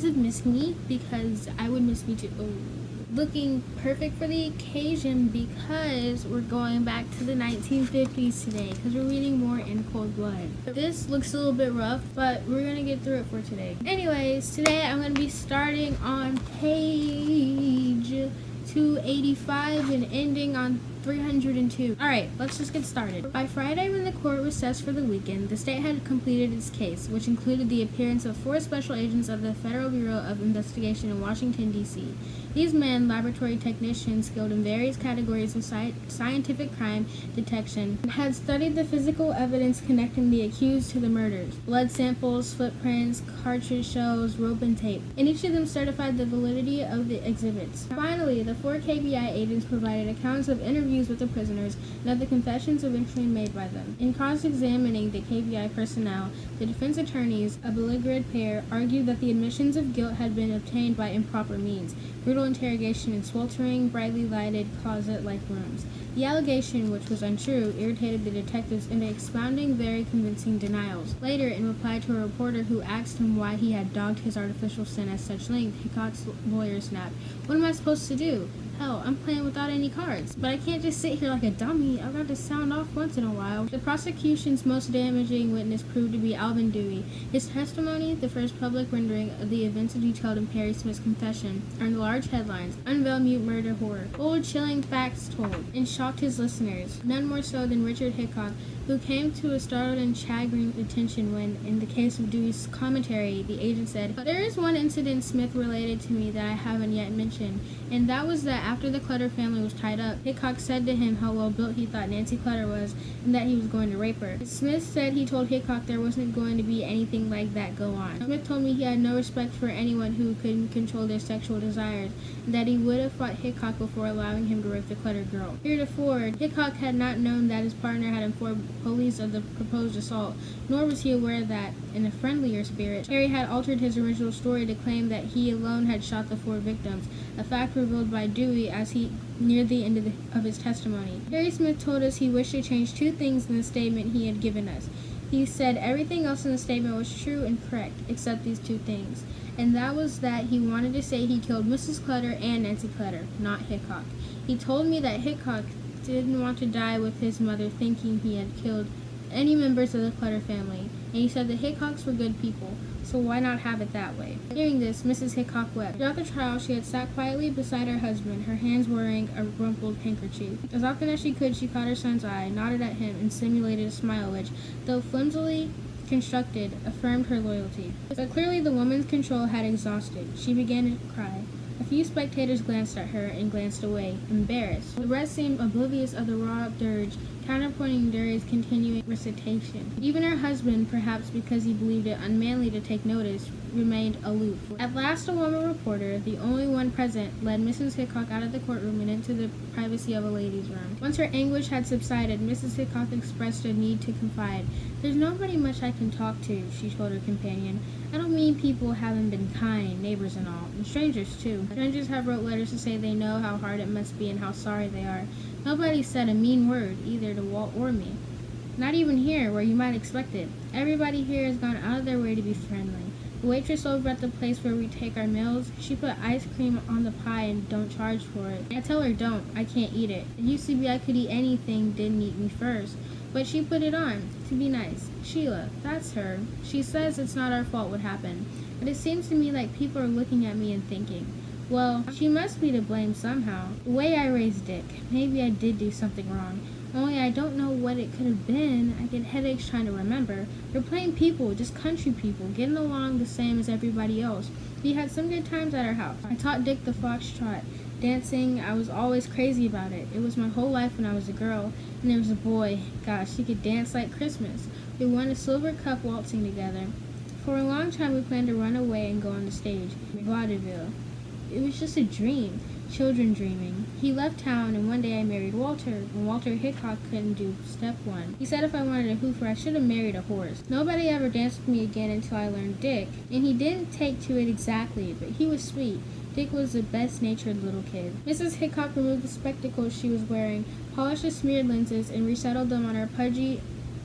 guys have missed me because I would miss me too. Looking perfect for the occasion because we're going back to the 1950s today because we're reading more in Cold Blood. This looks a little bit rough, but we're gonna get through it for today. Anyways, today I'm gonna be starting on page 285 and ending on 302. Alright, let's just get started. By Friday, when the court recessed for the weekend, the state had completed its case, which included the appearance of 4 special agents of the Federal Bureau of Investigation in Washington, D.C. These men, laboratory technicians skilled in various categories of scientific crime detection, had studied the physical evidence connecting the accused to the murders: blood samples, footprints, cartridge shells, rope, and tape. And each of them certified the validity of the exhibits. Finally, the 4 KBI agents provided accounts of interviews with the prisoners and of the confessions eventually made by them. In cross-examining the KBI personnel, the defense attorneys, a belligerent pair, argued that the admissions of guilt had been obtained by improper means: brutal interrogation in sweltering, brightly lighted, closet-like rooms. The allegation, which was untrue, irritated the detectives into expounding very convincing denials. Later, in reply to a reporter who asked him why he had dogged his artificial sin at such length, Hickok's lawyer snapped, "What am I supposed to do? Hell, I'm playing without any cards. But I can't just sit here like a dummy. I've got to sound off once in a while." The prosecution's most damaging witness proved to be Alvin Dewey. His testimony, the first public rendering of the events detailed in Perry Smith's confession, earned large headlines: "Unveil Mute Murder Horror." Bold, chilling facts told, and shocked his listeners, none more so than Richard Hickok, who came to a startled and chagrined attention when, in the case of Dewey's commentary, the agent said, "There is one incident Smith related to me that I haven't yet mentioned, and that was that after the Clutter family was tied up, Hickok said to him how well built he thought Nancy Clutter was and that he was going to rape her. Smith said he told Hickok there wasn't going to be anything like that go on. Smith told me he had no respect for anyone who couldn't control their sexual desires, and that he would have fought Hickok before allowing him to rape the Clutter girl." Heretofore, Hickok had not known that his partner had informed police of the proposed assault, nor was he aware that, in a friendlier spirit, Perry had altered his original story to claim that he alone had shot the 4 victims, a fact revealed by Dewey as he neared the end of his testimony. Perry Smith told us he wished to change 2 things in the statement he had given us. He said everything else in the statement was true and correct, except these 2 things. And that was that he wanted to say he killed Mrs. Clutter and Nancy Clutter, not Hickok. He told me that Hickok didn't want to die with his mother thinking he had killed any members of the Clutter family, and he said the Hickocks were good people, so why not have it that way? Hearing this, Mrs. Hickok wept. Throughout the trial, she had sat quietly beside her husband, her hands wearing a rumpled handkerchief. As often as she could, she caught her son's eye, nodded at him, and simulated a smile which, though flimsily constructed, affirmed her loyalty. But clearly the woman's control had exhausted. She began to cry. A few spectators glanced at her and glanced away, embarrassed. The rest seemed oblivious of the raw dirge, counterpointing Dewey's continuing recitation. Even her husband, perhaps because he believed it unmanly to take notice, remained aloof. At last a woman reporter, the only one present, led Mrs. Hickok out of the courtroom and into the privacy of a ladies' room. Once her anguish had subsided, Mrs. Hickok expressed a need to confide. "There's nobody much I can talk to," she told her companion. "I don't mean people haven't been kind, neighbors and all, and strangers too. Strangers have wrote letters to say they know how hard it must be and how sorry they are. Nobody said a mean word, either to Walt or me. Not even here, where you might expect it. Everybody here has gone out of their way to be friendly. The waitress over at the place where we take our meals, she put ice cream on the pie and don't charge for it. I tell her don't, I can't eat it. It used to be I could eat anything, didn't eat me first. But she put it on, to be nice. Sheila, that's her. She says it's not our fault what happened. But it seems to me like people are looking at me and thinking, well, she must be to blame somehow. The way I raised Dick, maybe I did do something wrong. Only I don't know what it could have been. I get headaches trying to remember. They're plain people, just country people, getting along the same as everybody else. We had some good times at our house. I taught Dick the foxtrot. Dancing, I was always crazy about it. It was my whole life when I was a girl. And there was a boy. Gosh, he could dance like Christmas. We won a silver cup waltzing together. For a long time we planned to run away and go on the stage. Vaudeville. It was just a dream. Children dreaming. He left town, and one day I married Walter, and Walter Hickok couldn't do step 1. He said if I wanted a hoofer, I should have married a horse. Nobody ever danced with me again until I learned Dick, and he didn't take to it exactly, but he was sweet. Dick was the best-natured little kid. Mrs. Hickok removed the spectacles she was wearing, polished the smeared lenses, and resettled them on her pudgy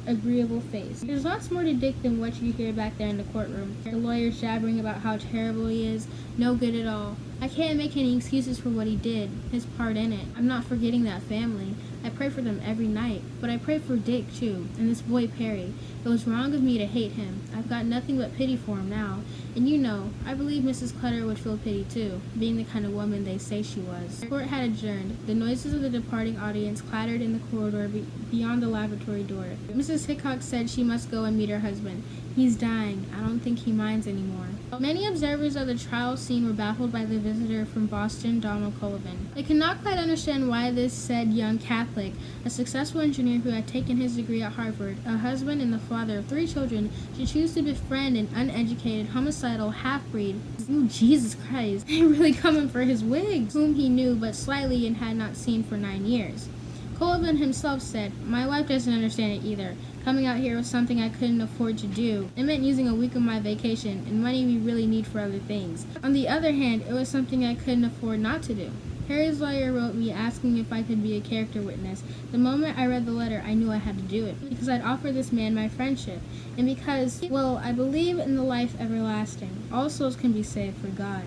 agreeable face. There's lots more to Dick than what you hear back there in the courtroom. The lawyer jabbering about how terrible he is, no good at all. I can't make any excuses for what he did, his part in it. I'm not forgetting that family. I pray for them every night, but I pray for Dick too, and this boy Perry. It was wrong of me to hate him. I've got nothing but pity for him now. And you know, I believe Mrs. Clutter would feel pity too, being the kind of woman they say she was. The court had adjourned. The noises of the departing audience clattered in the corridor beyond the lavatory door. Mrs. Hickok said she must go and meet her husband. He's dying. I don't think he minds anymore. Many observers of the trial scene were baffled by the visitor from Boston, Donald Colvin. They could not quite understand why this said young Catholic, a successful engineer who had taken his degree at Harvard, a husband and the father of 3 children, should choose to befriend an uneducated, homicidal half-breed. Ooh, Jesus Christ, they really coming for his wigs, whom he knew but slightly and had not seen for 9 years. Colvin himself said, "My wife doesn't understand it either. Coming out here was something I couldn't afford to do. It meant using a week of my vacation and money we really need for other things. On the other hand, it was something I couldn't afford not to do." Harry's lawyer wrote me asking if I could be a character witness. The moment I read the letter, I knew I had to do it, because I'd offer this man my friendship, and because, well, I believe in the life everlasting. All souls can be saved for God.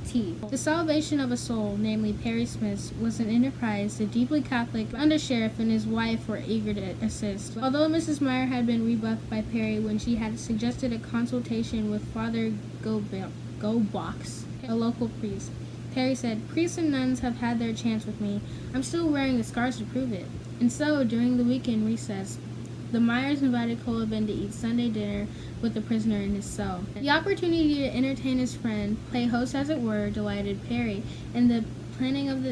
T. The salvation of a soul, namely Perry Smith's, was an enterprise the deeply Catholic undersheriff and his wife were eager to assist. Although Mrs. Meyer had been rebuffed by Perry when she had suggested a consultation with Father Gobox, a local priest, Perry said, "Priests and nuns have had their chance with me. I'm still wearing the scars to prove it." And so, during the weekend recess, the Myers invited Colvin to eat Sunday dinner with the prisoner in his cell. The opportunity to entertain his friend, play host as it were, delighted Perry, and the planning of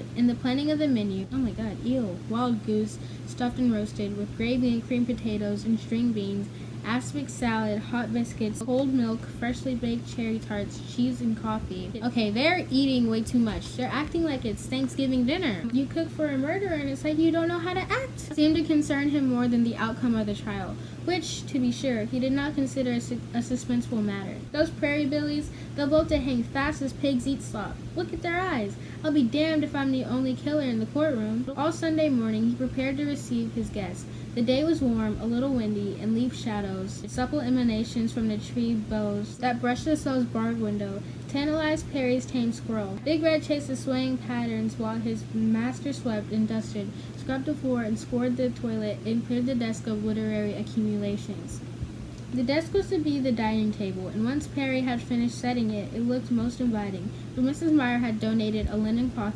the menu. Oh my God, ew! Wild goose, stuffed and roasted, with gravy and creamed potatoes and string beans, aspic salad, hot biscuits, cold milk, freshly baked cherry tarts, cheese, and coffee. Okay, they're eating way too much. They're acting like it's Thanksgiving dinner. You cook for a murderer and it's like you don't know how to act. It seemed to concern him more than the outcome of the trial, which, to be sure, he did not consider a suspenseful matter. Those prairie billies, they'll vote to hang fast as pigs eat slop. Look at their eyes. I'll be damned if I'm the only killer in the courtroom. All Sunday morning, he prepared to receive his guests. The day was warm, a little windy, and leaf shadows, supple emanations from the tree boughs that brushed the cell's barred window, tantalized Perry's tame squirrel. Big Red chased the swaying patterns while his master swept and dusted, scrubbed the floor and scoured the toilet, and cleared the desk of literary accumulations. The desk was to be the dining table, and once Perry had finished setting it, it looked most inviting, for Mrs. Meyer had donated a linen cloth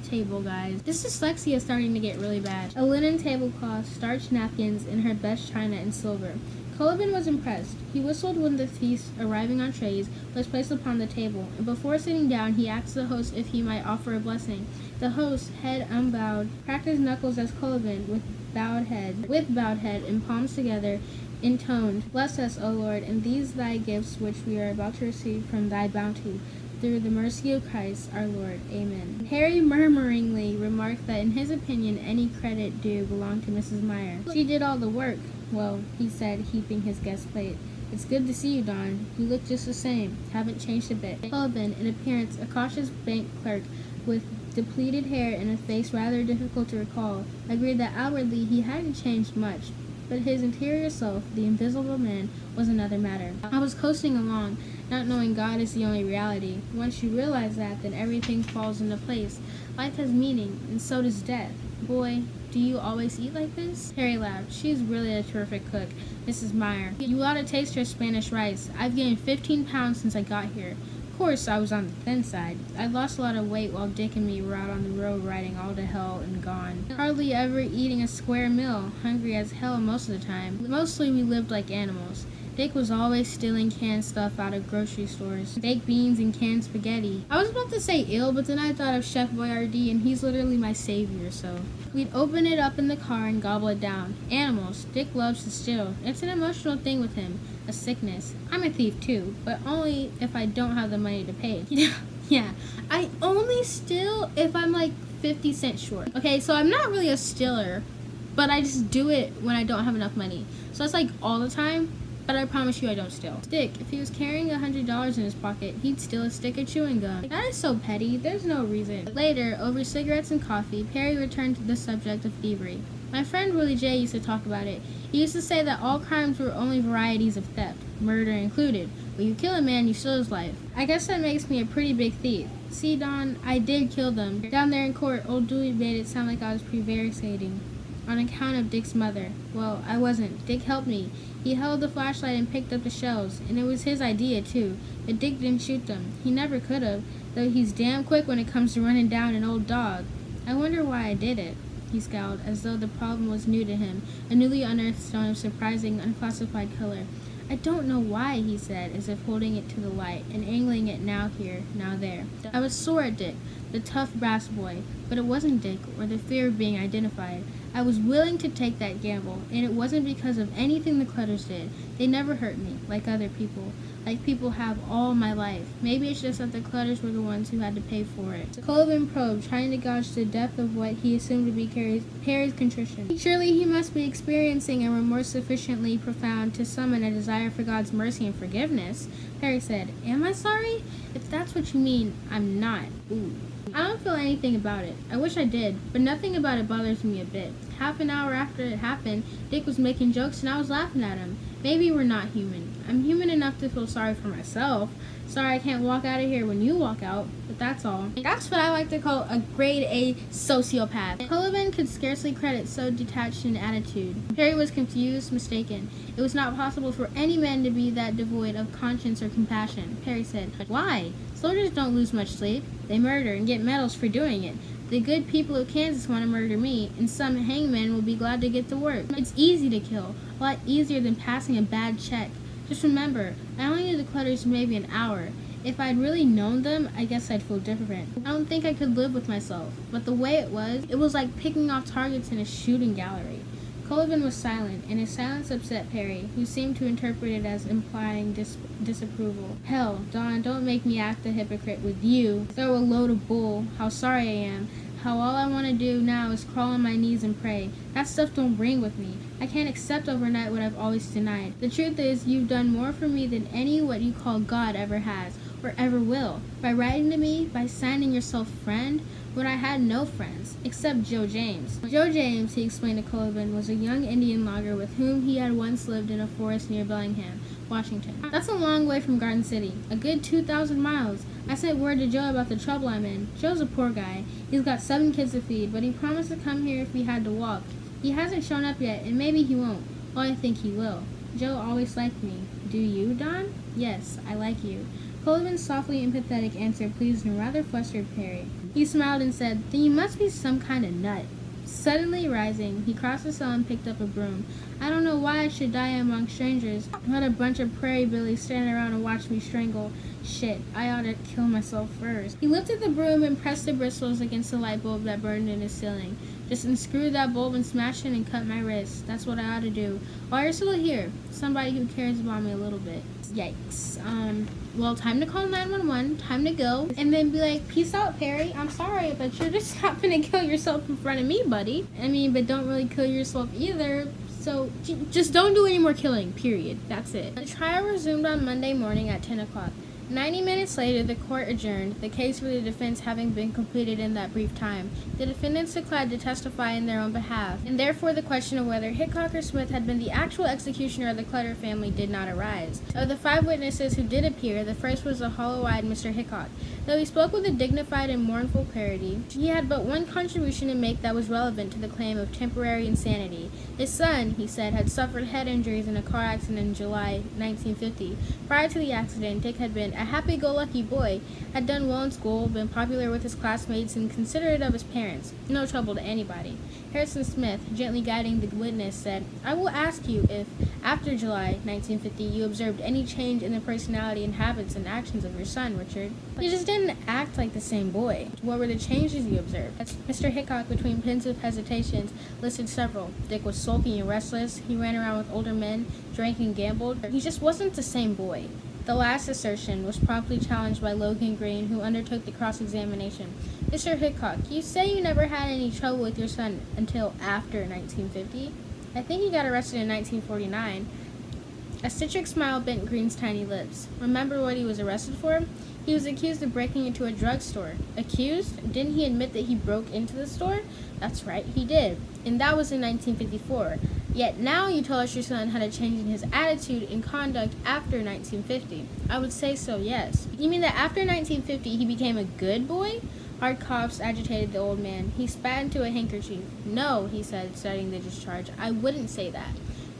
table, guys. This dyslexia is starting to get really bad. A linen tablecloth, starched napkins, and her best china and silver. Colvin was impressed. He whistled when the feast, arriving on trays, was placed upon the table, and before sitting down, he asked the host if he might offer a blessing. The host, head unbowed, cracked his knuckles as Colvin, with bowed head and palms together, intoned, "Bless us, O Lord, and these thy gifts which we are about to receive from thy bounty, through the mercy of Christ our Lord. Amen." Harry murmuringly remarked that in his opinion any credit due belonged to Mrs. Meyer. "She did all the work." "Well," he said, heaping his guest's plate, "it's good to see you, Don. You look just the same. Haven't changed a bit." Colvin, in appearance a cautious bank clerk with depleted hair and a face rather difficult to recall, agreed that outwardly he hadn't changed much. But his interior self, the invisible man, was another matter. "I was coasting along, not knowing God is the only reality. Once you realize that, then everything falls into place. Life has meaning, and so does death. Boy, do you always eat like this?" Harry laughed. "She's really a terrific cook, Mrs. Meyer. You ought to taste her Spanish rice. I've gained 15 pounds since I got here. Of course, I was on the thin side. I lost a lot of weight while Dick and me were out on the road riding all to hell and gone. Hardly ever eating a square meal, hungry as hell most of the time. Mostly we lived like animals. Dick was always stealing canned stuff out of grocery stores. Baked beans and canned spaghetti. I was about to say ill, but then I thought of Chef Boyardee, and he's literally my savior, so. We'd open it up in the car and gobble it down. Animals. Dick loves to steal. It's an emotional thing with him. A sickness. I'm a thief too, but only if I don't have the money to pay. Yeah. I only steal if I'm like 50 cents short. Okay, so I'm not really a stealer, but I just do it when I don't have enough money. So it's like all the time. But I promise you I don't steal. Dick, if he was carrying $100 in his pocket, he'd steal a stick of chewing gum. That is so petty. There's no reason. Later, over cigarettes and coffee, Perry returned to the subject of thievery. My friend Willie J used to talk about it. He used to say that all crimes were only varieties of theft, murder included. When you kill a man, you steal his life. I guess that makes me a pretty big thief. See, Don, I did kill them. Down there in court, old Dewey made it sound like I was prevaricating on account of Dick's mother. Well, I wasn't. Dick helped me. He held the flashlight and picked up the shells, and it was his idea, too. But Dick didn't shoot them. He never could have, though he's damn quick when it comes to running down an old dog. I wonder why I did it. He scowled, as though the problem was new to him, a newly unearthed stone of surprising, unclassified color. I don't know why, he said, as if holding it to the light, and angling it now here, now there. I was sore at Dick, the tough brass boy, but it wasn't Dick, or the fear of being identified. I was willing to take that gamble, and it wasn't because of anything the Clutters did. They never hurt me, like other people, like people have all my life. Maybe it's just that the Clutters were the ones who had to pay for it. Sullivan probed, trying to gauge the depth of what he assumed to be Perry's contrition. Surely he must be experiencing a remorse sufficiently profound to summon a desire for God's mercy and forgiveness. Perry said, "Am I sorry? If that's what you mean, I'm not." Ooh. I don't feel anything about it. I wish I did, but nothing about it bothers me a bit. Half an hour after it happened, Dick was making jokes and I was laughing at him. Maybe we're not human. I'm human enough to feel sorry for myself. Sorry I can't walk out of here when you walk out, but that's all. That's what I like to call a grade A sociopath. Sullivan could scarcely credit so detached an attitude. Perry was confused, mistaken. It was not possible for any man to be that devoid of conscience or compassion. Perry said, "Why? Soldiers don't lose much sleep. They murder and get medals for doing it. The good people of Kansas want to murder me, and some hangman will be glad to get to work. It's easy to kill, a lot easier than passing a bad check. Just remember, I only knew the Clutters maybe an hour. If I'd really known them, I guess I'd feel different. I don't think I could live with myself, but the way it was like picking off targets in a shooting gallery." Sullivan was silent, and his silence upset Perry, who seemed to interpret it as implying disapproval. "Hell, Don, don't make me act a hypocrite with you. Throw a load of bull. How sorry I am. How all I want to do now is crawl on my knees and pray. That stuff don't ring with me. I can't accept overnight what I've always denied. The truth is, you've done more for me than any what you call God ever has, or ever will. By writing to me, by signing yourself friend, when I had no friends, except Joe James." Joe James, he explained to Sullivan, was a young Indian logger with whom he had once lived in a forest near Bellingham, Washington. "That's a long way from Garden City, a good 2,000 miles. I sent word to Joe about the trouble I'm in. Joe's a poor guy. He's got 7 kids to feed, but he promised to come here if we had to walk. He hasn't shown up yet, and maybe he won't. Well, I think he will. Joe always liked me. Do you, Don?" "Yes, I like you." Sullivan's softly empathetic answer pleased and rather flustered Perry. He smiled and said, "Then you must be some kind of nut." Suddenly rising, he crossed the cell and picked up a broom. "I don't know why I should die among strangers. Let a bunch of prairie billies stand around and watch me strangle. Shit, I ought to kill myself first." He lifted the broom and pressed the bristles against the light bulb that burned in his ceiling. "Just unscrew that bulb and smash it and cut my wrist. That's what I ought to do. While you're still here, somebody who cares about me a little bit." Yikes. Well, time to call 911, time to go, and then be like, "Peace out, Perry. I'm sorry, but you're just not gonna kill yourself in front of me, buddy. I mean, but don't really kill yourself either. So just don't do any more killing, period. That's it." The trial resumed on Monday morning at 10 o'clock. 90 minutes later, the court adjourned, the case for the defense having been completed in that brief time. The defendants declined to testify in their own behalf, and therefore the question of whether Hickok or Smith had been the actual executioner of the Clutter family did not arise. Of the 5 witnesses who did appear, the first was the hollow-eyed Mr. Hickok. Though he spoke with a dignified and mournful clarity, he had but one contribution to make that was relevant to the claim of temporary insanity. His son, he said, had suffered head injuries in a car accident in July 1950. Prior to the accident, Dick had been a happy-go-lucky boy, had done well in school, been popular with his classmates, and considerate of his parents. No trouble to anybody. Harrison Smith, gently guiding the witness, said, "I will ask you if, after July 1950, you observed any change in the personality and habits and actions of your son, Richard." "He just didn't act like the same boy." "What were the changes you observed?" Mr. Hickok, between pensive hesitations, listed several. Dick was sulky and restless. He ran around with older men, drank and gambled. He just wasn't the same boy. The last assertion was promptly challenged by Logan Green, who undertook the cross-examination. "Mr. Hickok, you say you never had any trouble with your son until after 1950? I think he got arrested in 1949. A citric smile bent Green's tiny lips. Remember what he was arrested for? He was accused of breaking into a drugstore. Accused? Didn't he admit that he broke into the store? That's right, he did. And that was in 1954. Yet now you tell us your son had a change in his attitude and conduct after 1950. I would say so, yes. You mean that after 1950 he became a good boy? Hard coughs agitated the old man. He spat into a handkerchief. No, he said, studying the discharge. I wouldn't say that.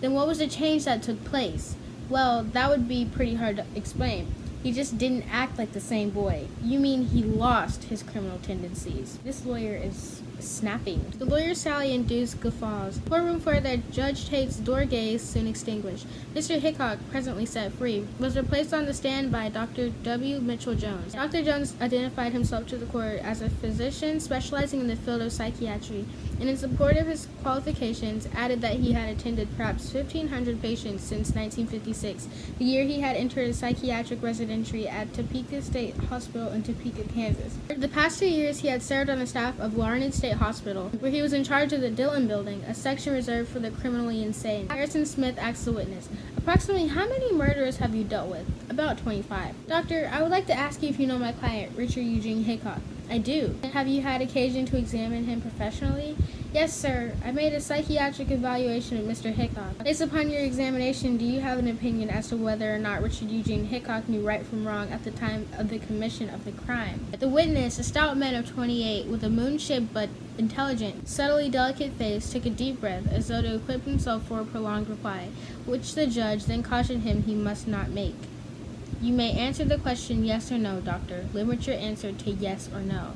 Then what was the change that took place? Well, that would be pretty hard to explain. He just didn't act like the same boy. You mean he lost his criminal tendencies? This lawyer is snapping. The lawyer Sally induced guffaws. Courtroom for the Judge Tate's door gaze soon extinguished. Mr. Hickok, presently set free, was replaced on the stand by Dr. W. Mitchell Jones. Dr. Jones identified himself to the court as a physician specializing in the field of psychiatry, and in support of his qualifications, added that he had attended perhaps 1,500 patients since 1956, the year he had entered a psychiatric residency at Topeka State Hospital in Topeka, Kansas. For the past 2 years, he had served on the staff of Larned State Hospital, where he was in charge of the Dillon Building, a section reserved for the criminally insane. Harrison Smith asked the witness, approximately how many murderers have you dealt with? About 25. Doctor, I would like to ask you if you know my client, Richard Eugene Hickok. I do. Have you had occasion to examine him professionally? Yes, sir. I made a psychiatric evaluation of Mr. Hickok. Based upon your examination, do you have an opinion as to whether or not Richard Eugene Hickok knew right from wrong at the time of the commission of the crime? The witness, a stout man of 28, with a moon-shaped but intelligent, subtly delicate face, took a deep breath, as though to equip himself for a prolonged reply, which the judge then cautioned him he must not make. You may answer the question yes or no, doctor. Limit your answer to yes or no.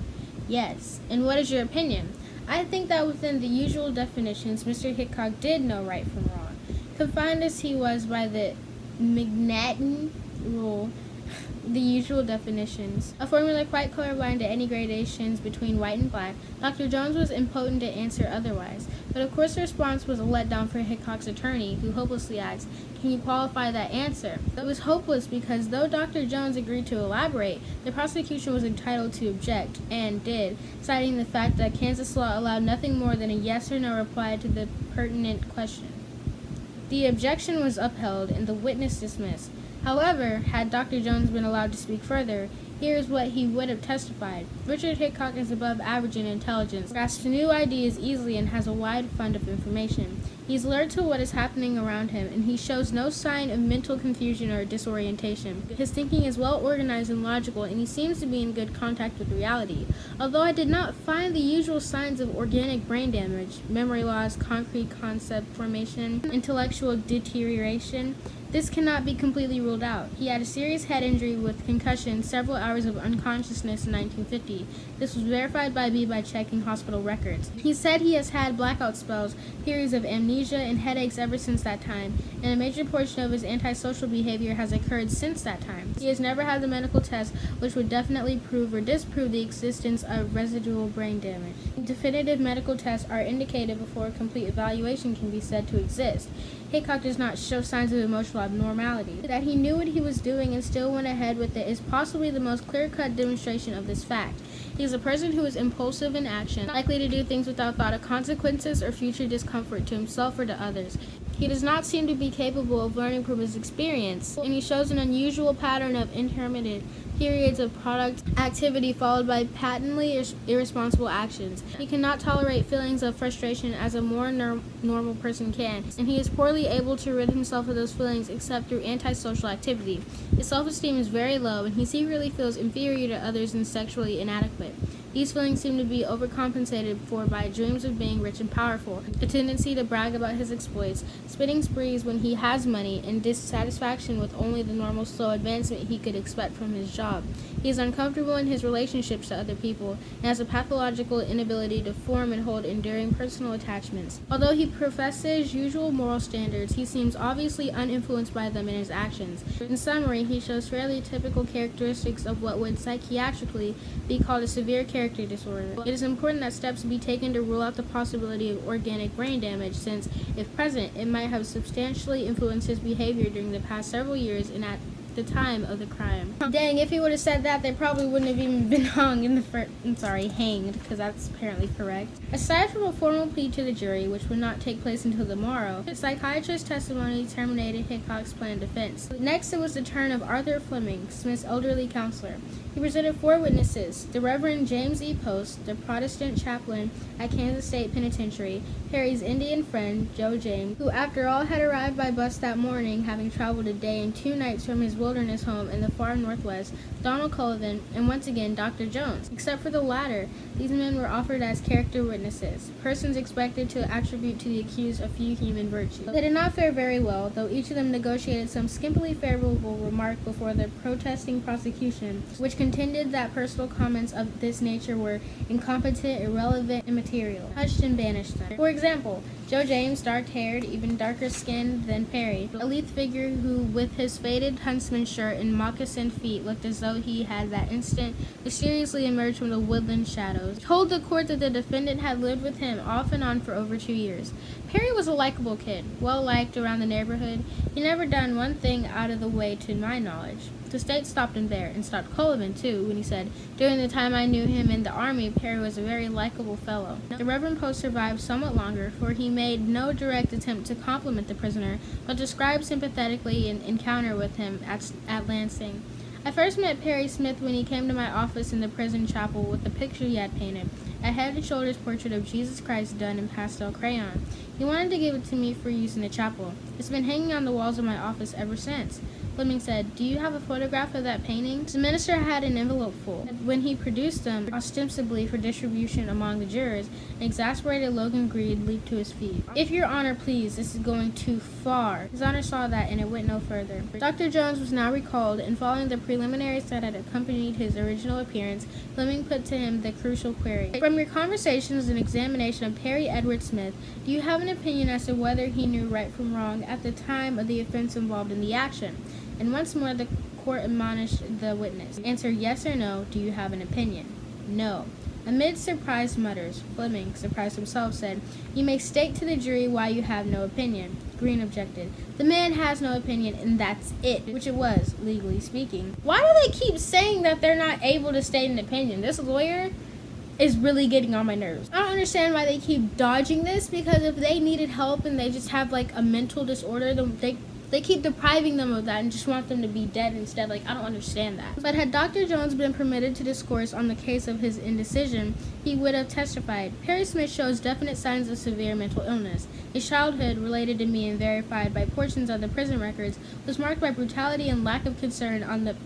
Yes. And what is your opinion? I think that within the usual definitions, Mr. Hickok did know right from wrong. Confined as he was by the Magnatin rule, the usual definitions, a formula quite colorblind to any gradations between white and black, Dr. Jones was impotent to answer otherwise. But of course the response was a letdown for Hickok's attorney, who hopelessly asked, can you qualify that answer? It was hopeless because though Dr. Jones agreed to elaborate, the prosecution was entitled to object, and did, citing the fact that Kansas law allowed nothing more than a yes or no reply to the pertinent question. The objection was upheld and the witness dismissed. However, had Dr. Jones been allowed to speak further, here is what he would have testified. Richard Hickok is above average in intelligence, grasps new ideas easily, and has a wide fund of information. He is alert to what is happening around him, and he shows no sign of mental confusion or disorientation. His thinking is well organized and logical, and he seems to be in good contact with reality. Although I did not find the usual signs of organic brain damage, memory loss, concrete concept formation, intellectual deterioration, this cannot be completely ruled out. He had a serious head injury with concussion, several hours of unconsciousness in 1950. This was verified by me by checking hospital records. He said he has had blackout spells, periods of amnesia, and headaches ever since that time, and a major portion of his antisocial behavior has occurred since that time. He has never had the medical test which would definitely prove or disprove the existence of residual brain damage. Definitive medical tests are indicated before a complete evaluation can be said to exist. Hickok does not show signs of emotional abnormality. That he knew what he was doing and still went ahead with it is possibly the most clear-cut demonstration of this fact. He is a person who is impulsive in action, likely to do things without thought of consequences or future discomfort to himself or to others. He does not seem to be capable of learning from his experience, and he shows an unusual pattern of intermittent periods of product activity followed by patently irresponsible actions. He cannot tolerate feelings of frustration as a more normal person can, and he is poorly able to rid himself of those feelings except through antisocial activity. His self-esteem is very low, and he secretly feels inferior to others and sexually inadequate. These feelings seem to be overcompensated for by dreams of being rich and powerful, a tendency to brag about his exploits, spending sprees when he has money, and dissatisfaction with only the normal slow advancement he could expect from his job. He is uncomfortable in his relationships to other people, and has a pathological inability to form and hold enduring personal attachments. Although he professes usual moral standards, he seems obviously uninfluenced by them in his actions. In summary, he shows fairly typical characteristics of what would psychiatrically be called a severe character disorder. It is important that steps be taken to rule out the possibility of organic brain damage, since, if present, it might have substantially influenced his behavior during the past several years and at the time of the crime. Dang, if he would have said that, they probably wouldn't have even been hung in the hanged, because that's apparently correct. Aside from a formal plea to the jury, which would not take place until the morrow, the psychiatrist's testimony terminated Hickok's planned defense. Next, it was the turn of Arthur Fleming, Smith's elderly counselor. He presented 4 witnesses: the Reverend James E. Post, the Protestant chaplain at Kansas State Penitentiary, Perry's Indian friend, Joe James, who after all had arrived by bus that morning, having traveled a day and 2 nights from his wilderness home in the far northwest, Donald Cullivan, and once again Dr. Jones. Except for the latter, these men were offered as character witnesses, persons expected to attribute to the accused a few human virtues. They did not fare very well, though each of them negotiated some skimpily favorable remark before the protesting prosecution, which contended that personal comments of this nature were incompetent, irrelevant, and immaterial, hushed and banished them. For example, Joe James, dark-haired, even darker-skinned than Perry, a lithe figure who, with his faded huntsman shirt and moccasined feet, looked as though he had that instant mysteriously emerged from the woodland shadows, told the court that the defendant had lived with him off and on for over 2 years. Perry was a likable kid, well-liked around the neighborhood. He never done one thing out of the way to my knowledge. The state stopped him there, and stopped Cullivan, too, when he said, "During the time I knew him in the army, Perry was a very likable fellow." The Reverend Post survived somewhat longer, for he made no direct attempt to compliment the prisoner, but described sympathetically an encounter with him at Lansing. "I first met Perry Smith when he came to my office in the prison chapel with the picture he had painted, a head and shoulders portrait of Jesus Christ done in pastel crayon. He wanted to give it to me for use in the chapel. It's been hanging on the walls of my office ever since." Fleming said, "Do you have a photograph of that painting?" The minister had an envelope full. When he produced them, ostensibly for distribution among the jurors, an exasperated Logan Greed leaped to his feet. "If your honor please, this is going too far." His honor saw that, and it went no further. Dr. Jones was now recalled, and following the preliminaries that had accompanied his original appearance, Fleming put to him the crucial query: "From your conversations and examination of Perry Edward Smith, do you have an opinion as to whether he knew right from wrong at the time of the offense involved in the action?" And once more the court admonished the witness. "Answer yes or no. Do you have an opinion?" "No." Amid surprised mutters, Fleming, surprised himself, said, "You may state to the jury why you have no opinion." Green objected. "The man has no opinion, and that's it," which it was, legally speaking. Why do they keep saying that they're not able to state an opinion? This lawyer is really getting on my nerves. I don't understand why they keep dodging this, because if they needed help and they just have like a mental disorder, then they keep depriving them of that and just want them to be dead instead. Like, I don't understand that. But had Dr. Jones been permitted to discourse on the case of his indecision, he would have testified, "Perry Smith shows definite signs of severe mental illness. His childhood, related to me and verified by portions of the prison records, was marked by brutality and lack of concern on the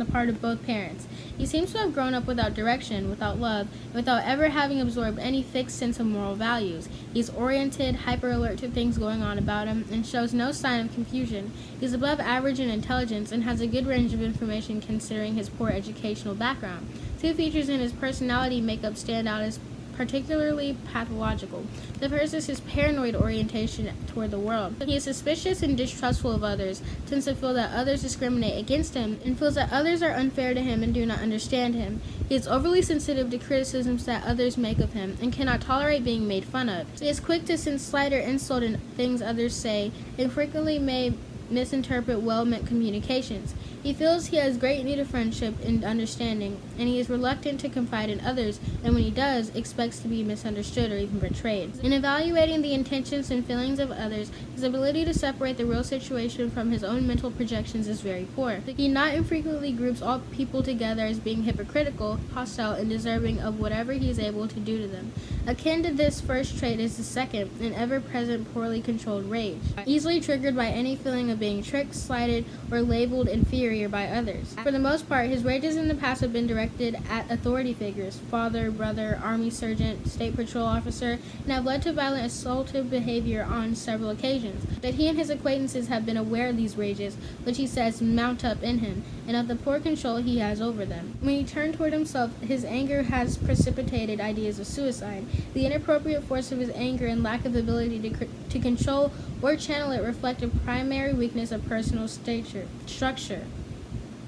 part of both parents. He seems to have grown up without direction, without love, and without ever having absorbed any fixed sense of moral values. He's oriented, hyper-alert to things going on about him, and shows no sign of confusion. He's above average in intelligence and has a good range of information considering his poor educational background. 2 features in his personality makeup stand out as particularly pathological. The first is his paranoid orientation toward the world. He is suspicious and distrustful of others, tends to feel that others discriminate against him, and feels that others are unfair to him and do not understand him. He is overly sensitive to criticisms that others make of him, and cannot tolerate being made fun of. He is quick to sense slight or insult in things others say, and frequently may misinterpret well-meant communications. He feels he has great need of friendship and understanding, and he is reluctant to confide in others, and when he does, expects to be misunderstood or even betrayed. In evaluating the intentions and feelings of others, his ability to separate the real situation from his own mental projections is very poor. He not infrequently groups all people together as being hypocritical, hostile, and deserving of whatever he is able to do to them. Akin to this first trait is the second, an ever-present, poorly controlled rage, easily triggered by any feeling of being tricked, slighted, or labeled inferior by others. For the most part, his rages in the past have been directed at authority figures, father, brother, army sergeant, state patrol officer, and have led to violent assaultive behavior on several occasions. That he and his acquaintances have been aware of these rages, which he says mount up in him, and of the poor control he has over them. When he turned toward himself, his anger has precipitated ideas of suicide. The inappropriate force of his anger and lack of ability to control or channel it reflect a primary weakness of personal structure.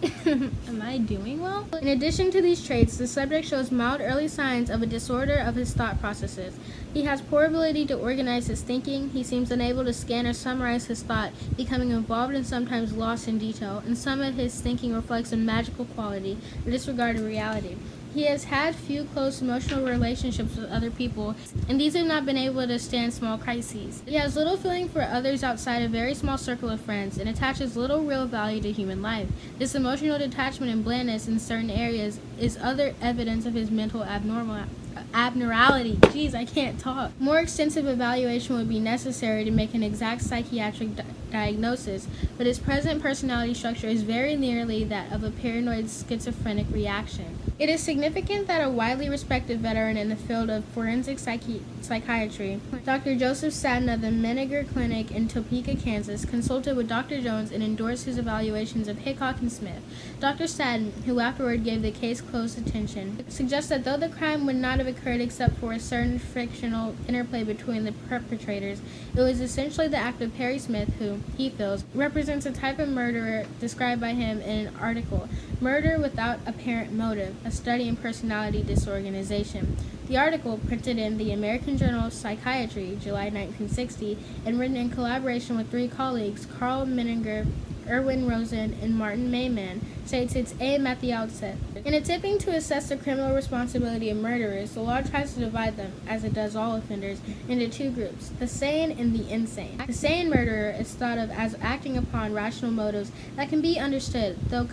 Am I doing well? In addition to these traits, the subject shows mild early signs of a disorder of his thought processes. He has poor ability to organize his thinking. He seems unable to scan or summarize his thought, becoming involved and sometimes lost in detail, and some of his thinking reflects a magical quality, a disregard of reality. He has had few close emotional relationships with other people, and these have not been able to stand small crises. He has little feeling for others outside a very small circle of friends, and attaches little real value to human life. This emotional detachment and blandness in certain areas is other evidence of his mental abnormality. Jeez, I can't talk. More extensive evaluation would be necessary to make an exact psychiatric diagnosis, but his present personality structure is very nearly that of a paranoid schizophrenic reaction. It is significant that a widely respected veteran in the field of forensic psychiatry, Dr. Joseph Sadden of the Menninger Clinic in Topeka, Kansas, consulted with Dr. Jones and endorsed his evaluations of Hickok and Smith. Dr. Sadden, who afterward gave the case close attention, suggests that though the crime would not have occurred except for a certain frictional interplay between the perpetrators, it was essentially the act of Perry Smith who, he feels, represents a type of murderer described by him in an article, Murder Without Apparent Motive, a study in personality disorganization. The article, printed in the American Journal of Psychiatry, July 1960, and written in collaboration with three colleagues, Carl Menninger, Erwin Rosen, and Martin Mayman, states its aim at the outset. In attempting to assess the criminal responsibility of murderers, the law tries to divide them, as it does all offenders, into two groups, the sane and the insane. The sane murderer is thought of as acting upon rational motives that can be understood, though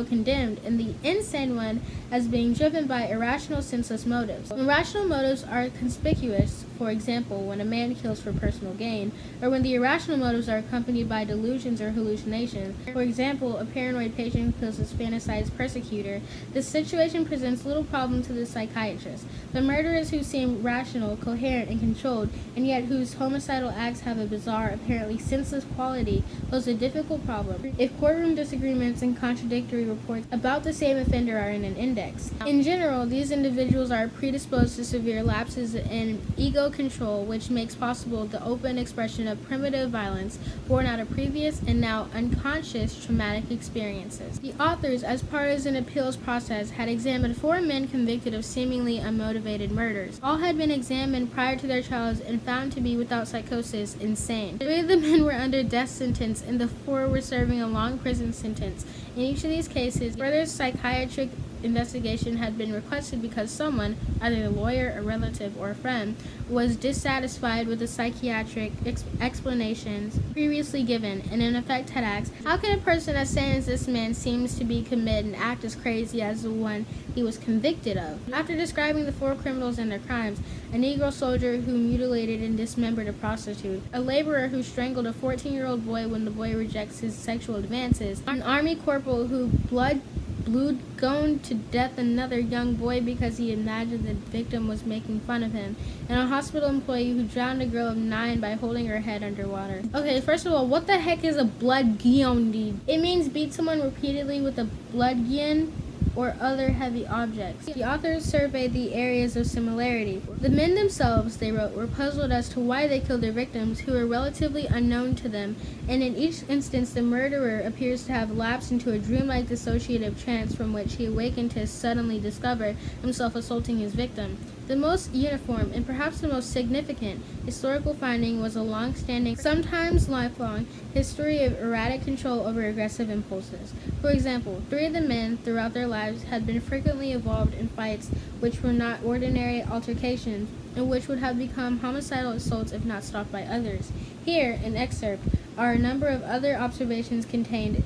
condemned, and the insane one as being driven by irrational, senseless motives. When rational motives are conspicuous, for example, when a man kills for personal gain, or when the irrational motives are accompanied by delusions or hallucinations, for example, a paranoid patient who kills his fantasized persecutor, the situation presents little problem to the psychiatrist. The murderers who seem rational, coherent, and controlled, and yet whose homicidal acts have a bizarre, apparently senseless quality, pose a difficult problem if courtroom disagreements and contradictory reports about the same offender are in an index. In general, these individuals are predisposed to severe lapses in ego control, which makes possible the open expression of primitive violence born out of previous and now unconscious traumatic experiences. The authors, as part of an appeals process, had examined 4 men convicted of seemingly unmotivated murders. All had been examined prior to their trials and found to be without psychosis, insane. 3 of the men were under death sentence and the 4 were serving a long prison sentence. In each of these cases, further psychiatric investigation had been requested because someone, either a lawyer, a relative, or a friend, was dissatisfied with the psychiatric explanations previously given, and in effect had asked, how can a person as sane as this man seems to be commit and act as crazy as the one he was convicted of? After describing the 4 criminals and their crimes, a Negro soldier who mutilated and dismembered a prostitute, a laborer who strangled a 14-year-old boy when the boy rejects his sexual advances, an army corporal who blood-goned to death another young boy because he imagined the victim was making fun of him, and a hospital employee who drowned a girl of 9 by holding her head underwater. Okay, first of all, what the heck is a blood-guillotine? It means beat someone repeatedly with a blood-guillotine or other heavy objects. The authors surveyed the areas of similarity. The men themselves, they wrote, were puzzled as to why they killed their victims, who were relatively unknown to them, and in each instance the murderer appears to have lapsed into a dreamlike dissociative trance from which he awakened to suddenly discover himself assaulting his victim. The most uniform, and perhaps the most significant, historical finding was a long-standing, sometimes lifelong, history of erratic control over aggressive impulses. For example, 3 of the men, throughout their lives, had been frequently involved in fights which were not ordinary altercations, and which would have become homicidal assaults if not stopped by others. Here, an excerpt, are a number of other observations contained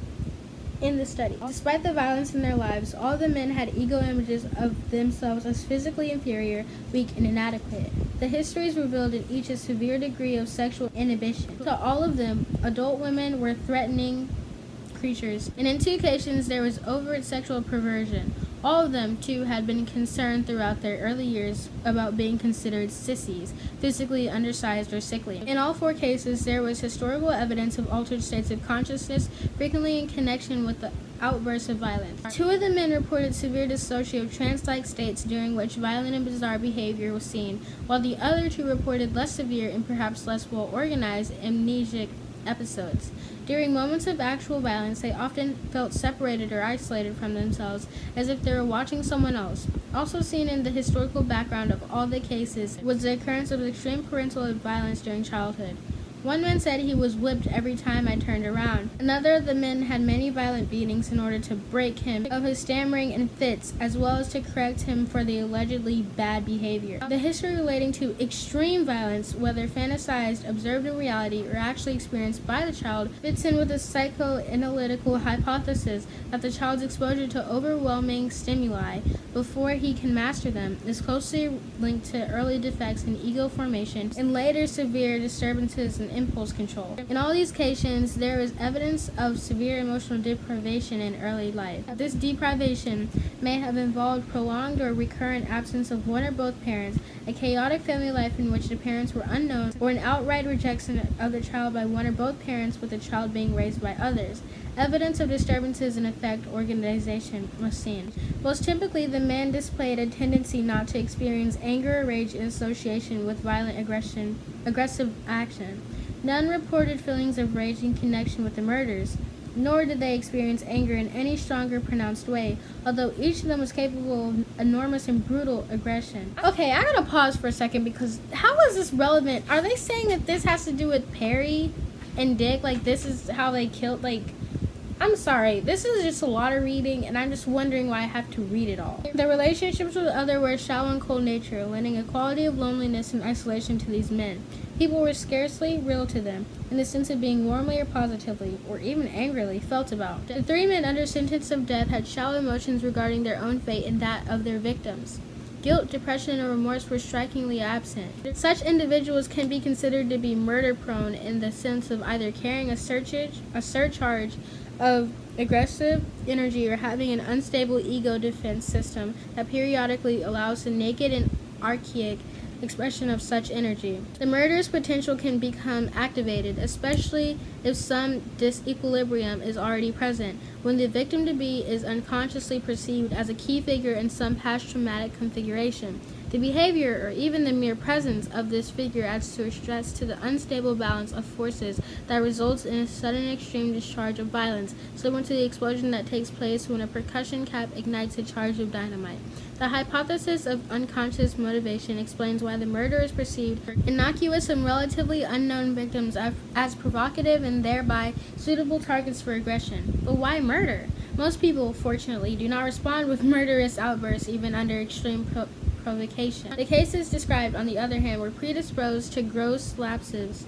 in the study. Despite the violence in their lives, all the men had ego images of themselves as physically inferior, weak, and inadequate. The histories revealed in each a severe degree of sexual inhibition. To all of them, adult women were threatening creatures, and in 2 occasions there was overt sexual perversion. All of them, too, had been concerned throughout their early years about being considered sissies, physically undersized or sickly. In all 4 cases, there was historical evidence of altered states of consciousness, frequently in connection with the outbursts of violence. 2 of the men reported severe dissociative trance-like states during which violent and bizarre behavior was seen, while the other 2 reported less severe and perhaps less well-organized amnesic episodes. During moments of actual violence, they often felt separated or isolated from themselves, as if they were watching someone else. Also seen in the historical background of all the cases was the occurrence of extreme parental violence during childhood. One man said he was whipped every time I turned around. Another of the men had many violent beatings in order to break him of his stammering and fits, as well as to correct him for the allegedly bad behavior. The history relating to extreme violence, whether fantasized, observed in reality, or actually experienced by the child, fits in with the psychoanalytical hypothesis that the child's exposure to overwhelming stimuli before he can master them is closely linked to early defects in ego formation and later severe disturbances in impulse control. In all these cases, there is evidence of severe emotional deprivation in early life. This deprivation may have involved prolonged or recurrent absence of one or both parents, a chaotic family life in which the parents were unknown, or an outright rejection of the child by one or both parents, with the child being raised by others. Evidence of disturbances in affect organization was seen. Most typically, the man displayed a tendency not to experience anger or rage in association with violent aggressive action. None reported feelings of rage in connection with the murders, nor did they experience anger in any stronger pronounced way, although each of them was capable of enormous and brutal aggression. Okay, I gotta pause for a second, because how is this relevant? Are they saying that this has to do with Perry and Dick? Like, this is how they killed, like... I'm sorry, this is just a lot of reading, and I'm just wondering why I have to read it all. The relationships with others were shallow and cold nature, lending a quality of loneliness and isolation to these men. People were scarcely real to them, in the sense of being warmly or positively, or even angrily, felt about. The three men under sentence of death had shallow emotions regarding their own fate and that of their victims. Guilt, depression, and remorse were strikingly absent. Such individuals can be considered to be murder-prone in the sense of either carrying a surcharge of aggressive energy or having an unstable ego defense system that periodically allows the naked and archaic expression of such energy. The murderous potential can become activated, especially if some disequilibrium is already present, when the victim-to-be is unconsciously perceived as a key figure in some past traumatic configuration. The behavior, or even the mere presence of this figure, adds to a stress to the unstable balance of forces that results in a sudden extreme discharge of violence, similar to the explosion that takes place when a percussion cap ignites a charge of dynamite. The hypothesis of unconscious motivation explains why the murder is perceived innocuous and relatively unknown victims as provocative and thereby suitable targets for aggression. But why murder? Most people, fortunately, do not respond with murderous outbursts even under extreme provocation. The cases described, on the other hand, were predisposed to gross lapses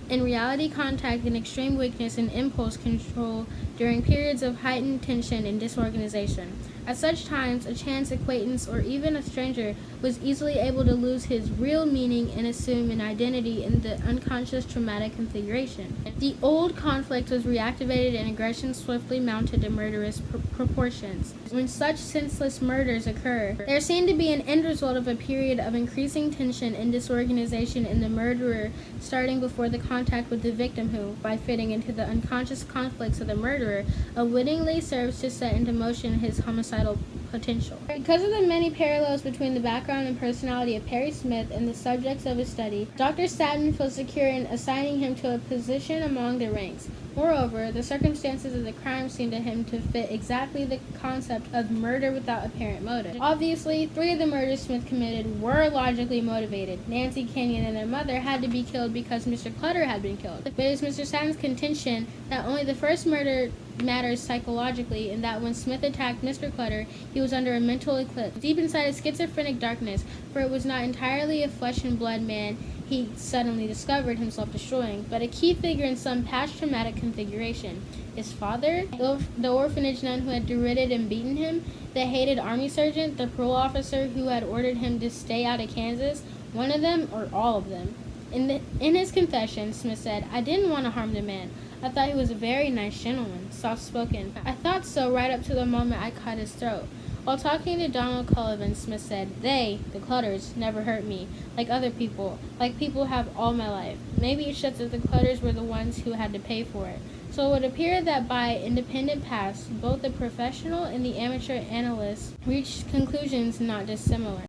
in reality contact and extreme weakness in impulse control during periods of heightened tension and disorganization. At such times, a chance acquaintance or even a stranger was easily able to lose his real meaning and assume an identity in the unconscious traumatic configuration. The old conflict was reactivated and aggression swiftly mounted to murderous proportions. When such senseless murders occur, they are seen to be an end result of a period of increasing tension and disorganization in the murderer, starting before the contact with the victim who, by fitting into the unconscious conflicts of the murderer, unwittingly serves to set into motion his homicidal potential. Because of the many parallels between the background and personality of Perry Smith and the subjects of his study, Dr. Staton feels secure in assigning him to a position among the ranks. Moreover, the circumstances of the crime seem to him to fit exactly the concept of murder without apparent motive. Obviously, 3 of the murders Smith committed were logically motivated. Nancy, Kenyon, and their mother had to be killed because Mr. Clutter had been killed. But it is Mr. Staton's contention that only the first murder matters psychologically, and that when Smith attacked Mr. Clutter, he was under a mental eclipse, deep inside a schizophrenic darkness, for it was not entirely a flesh and blood man he suddenly discovered himself destroying, but a key figure in some past traumatic configuration. His father, the orphanage nun who had derided and beaten him, the hated army sergeant, the parole officer who had ordered him to stay out of Kansas, one of them or all of them. In his confession, Smith said, "I didn't want to harm the man. I thought he was a very nice gentleman, soft-spoken. I thought so right up to the moment I cut his throat." While talking to Donald Cullivan, Smith said, "They, the Clutters, never hurt me, like other people, like people have all my life. Maybe it's just that the Clutters were the ones who had to pay for it." So it would appear that by independent paths, both the professional and the amateur analysts reached conclusions not dissimilar.